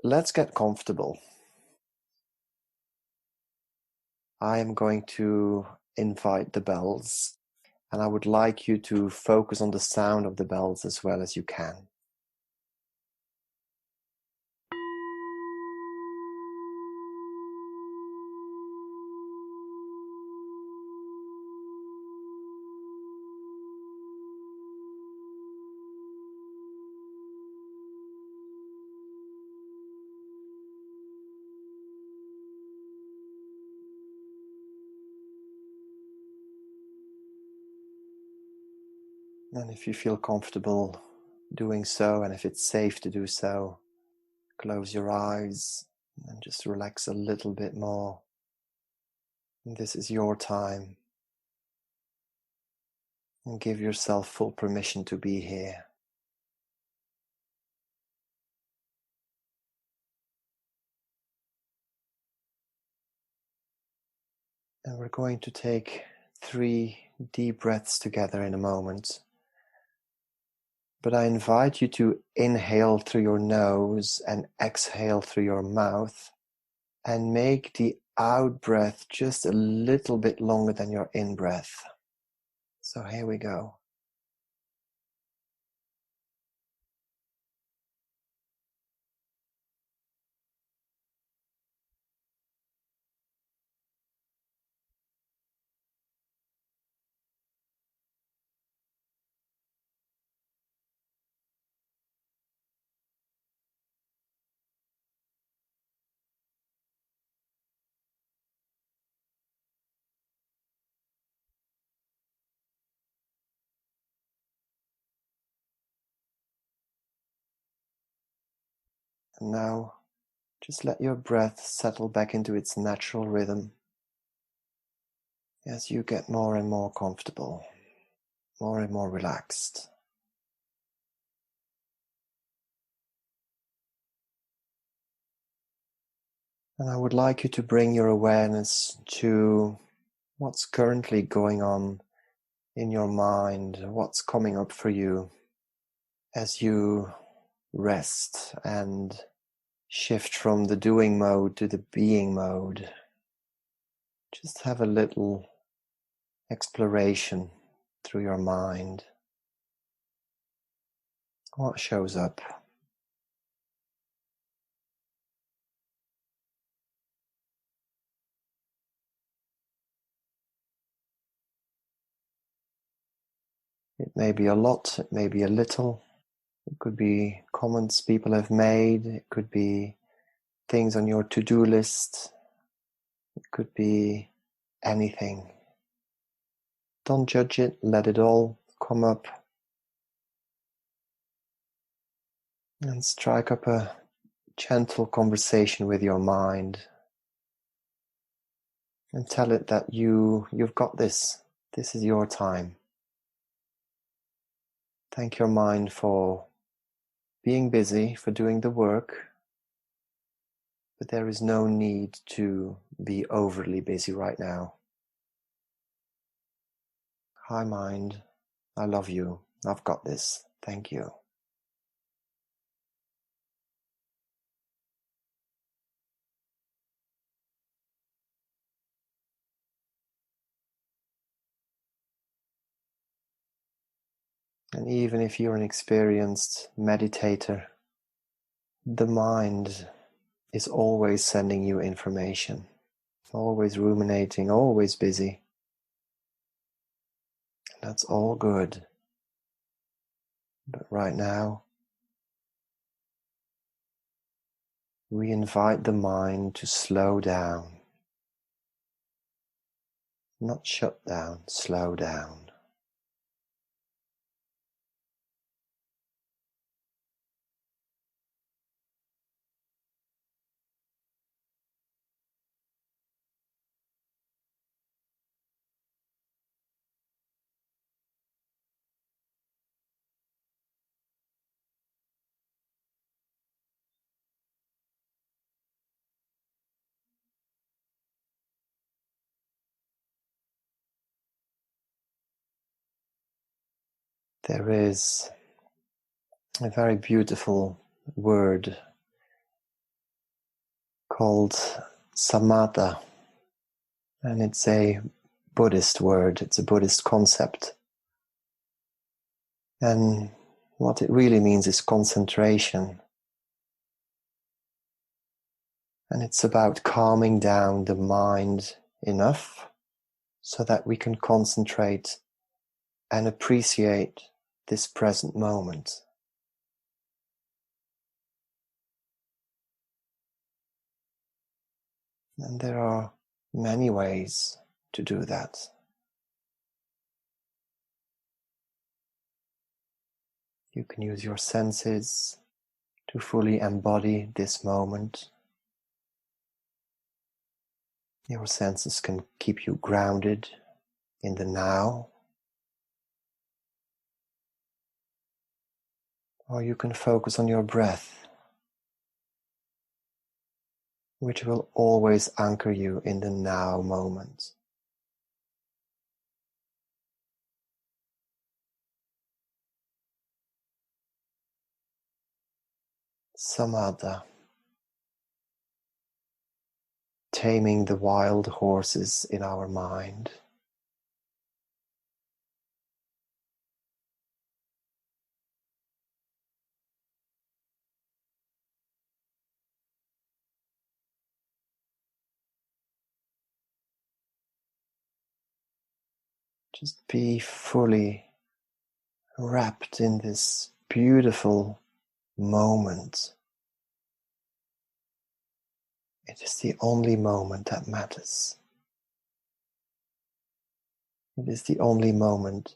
let's get comfortable. I am going to invite the bells, and I would like you to focus on the sound of the bells as well as you can. And if you feel comfortable doing so, and if it's safe to do so, close your eyes and just relax a little bit more. This is your time. And give yourself full permission to be here. And we're going to take 3 deep breaths together in a moment. But I invite you to inhale through your nose and exhale through your mouth, and make the out breath just a little bit longer than your in breath. So here we go. And now just let your breath settle back into its natural rhythm as you get more and more comfortable, more and more relaxed. And I would like you to bring your awareness to what's currently going on in your mind, what's coming up for you as you rest and shift from the doing mode to the being mode. Just have a little exploration through your mind. What shows up? It may be a lot, it may be a little. It could be comments people have made. It could be things on your to-do list. It could be anything. Don't judge it. Let it all come up. And strike up a gentle conversation with your mind. And tell it that you've got this. This is your time. Thank your mind for being busy, for doing the work. But there is no need to be overly busy right now. Hi mind, I love you. I've got this. Thank you. And even if you're an experienced meditator, the mind is always sending you information, always ruminating, always busy. And that's all good. But right now, we invite the mind to slow down. Not shut down, slow down. There is a very beautiful word called samatha, and it's a Buddhist word, it's a Buddhist concept. And what it really means is concentration. And it's about calming down the mind enough so that we can concentrate and appreciate this present moment. And there are many ways to do that. You can use your senses to fully embody this moment. Your senses can keep you grounded in the now. Or you can focus on your breath, which will always anchor you in the now moment. Samatha, taming the wild horses in our mind. Just be fully wrapped in this beautiful moment. It is the only moment that matters. It is the only moment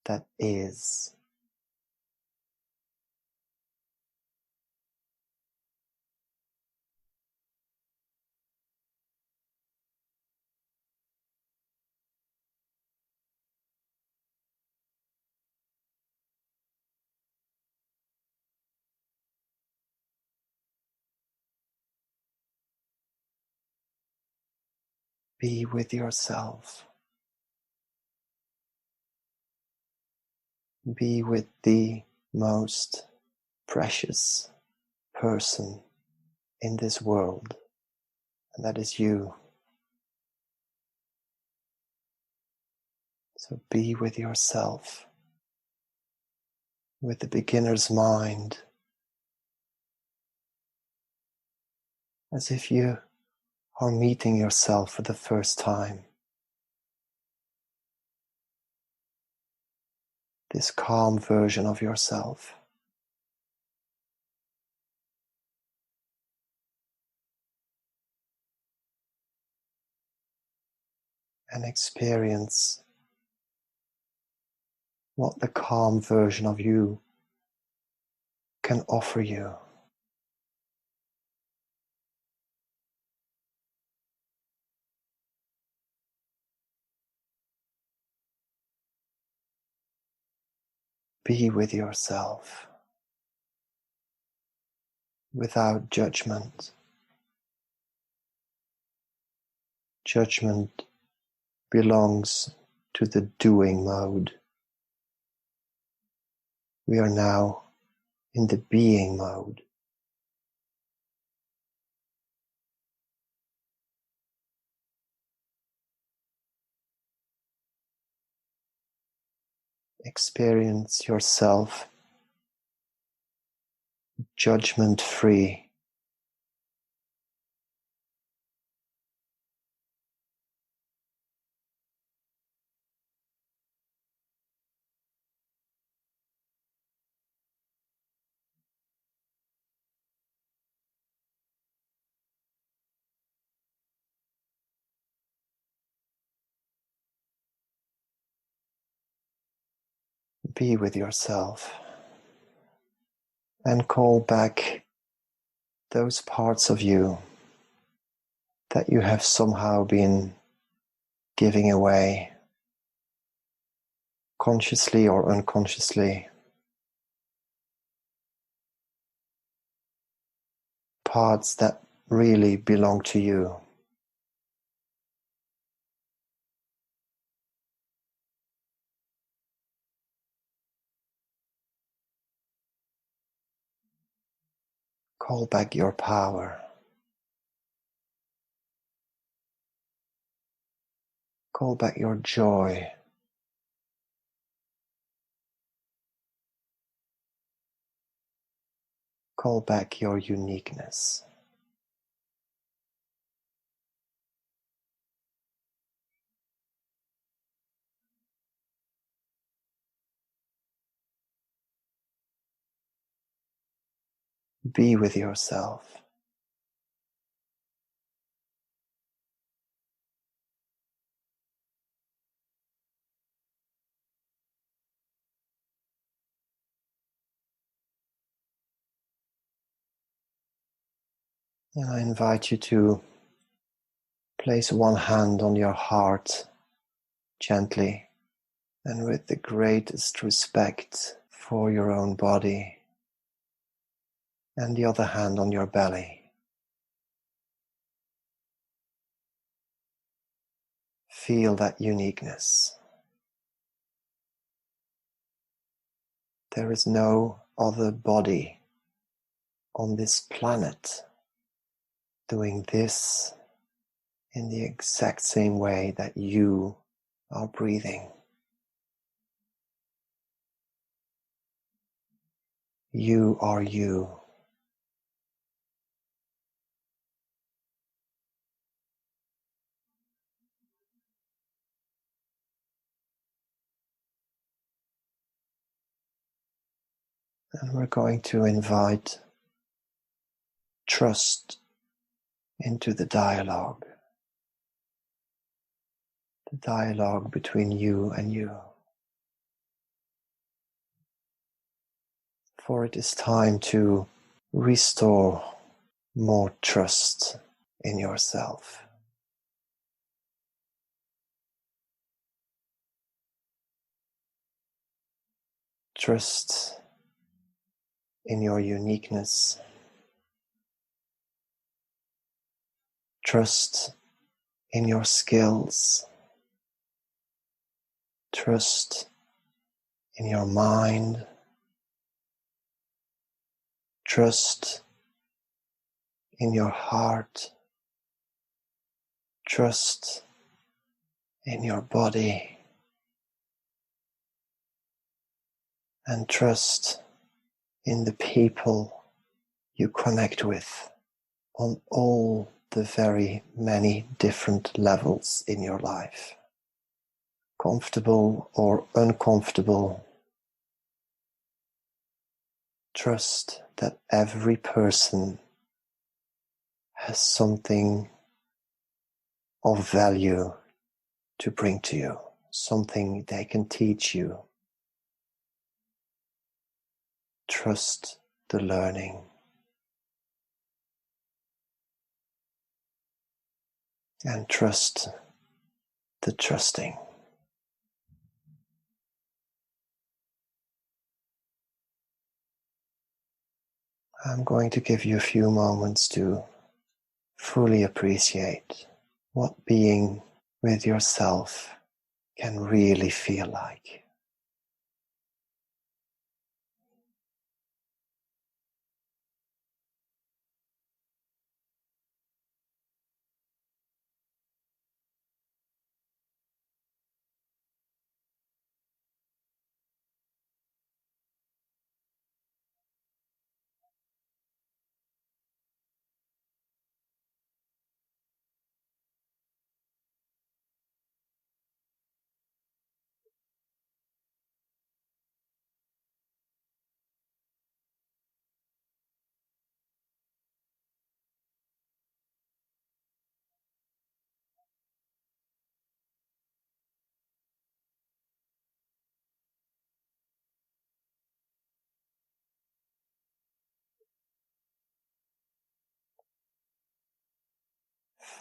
that is. Be with yourself. Be with the most precious person in this world, and that is you. So be with yourself, with the beginner's mind, as if you are meeting yourself for the first time. This calm version of yourself. And experience what the calm version of you can offer you. Be with yourself without judgment. Judgment belongs to the doing mode. We are now in the being mode. Experience yourself judgment-free. Be with yourself and call back those parts of you that you have somehow been giving away, consciously or unconsciously. Parts that really belong to you. Call back your power. Call back your joy. Call back your uniqueness. Be with yourself. And I invite you to place one hand on your heart gently and with the greatest respect for your own body, and the other hand on your belly. Feel that uniqueness. There is no other body on this planet doing this in the exact same way that you are breathing. You are you. And we're going to invite trust into the dialogue between you and you. For it is time to restore more trust in yourself. Trust in your uniqueness. Trust in your skills. Trust in your mind. Trust in your heart. Trust in your body. And trust in the people you connect with on all the very many different levels in your life. Comfortable or uncomfortable. Trust that every person has something of value to bring to you, something they can teach you. Trust the learning. And trust the trusting. I'm going to give you a few moments to fully appreciate what being with yourself can really feel like.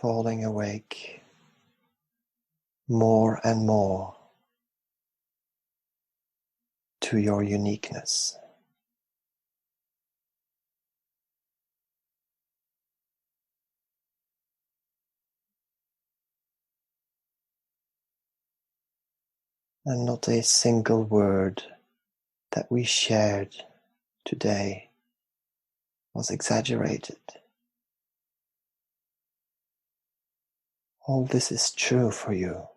Falling awake more and more to your uniqueness. And not a single word that we shared today was exaggerated. All this is true for you.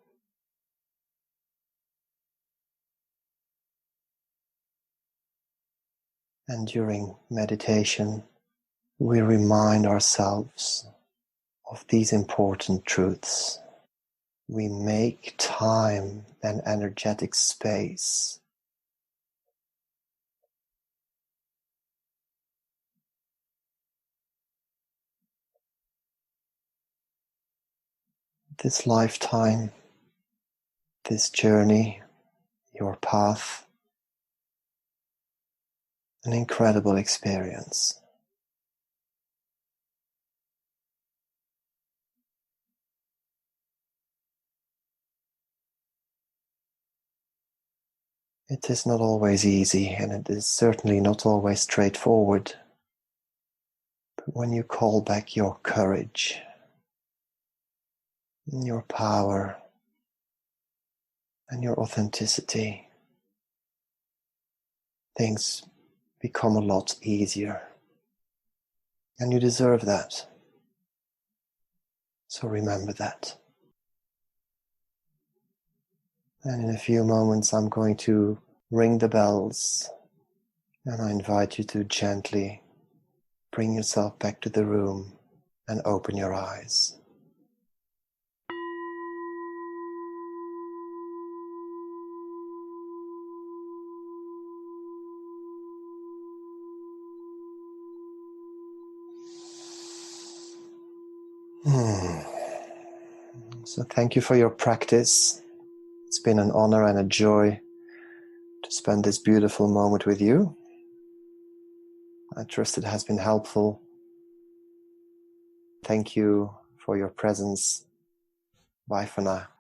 And during meditation, we remind ourselves of these important truths. We make time and energetic space. This lifetime, this journey, your path, an incredible experience. It is not always easy, and it is certainly not always straightforward. But when you call back your courage, your power, and your authenticity, things become a lot easier. And you deserve that. So remember that. And in a few moments I'm going to ring the bells, and I invite you to gently bring yourself back to the room and open your eyes. So thank you for your practice. It's been an honor and a joy to spend this beautiful moment with you. I trust it has been helpful. Thank you for your presence. Bye for now.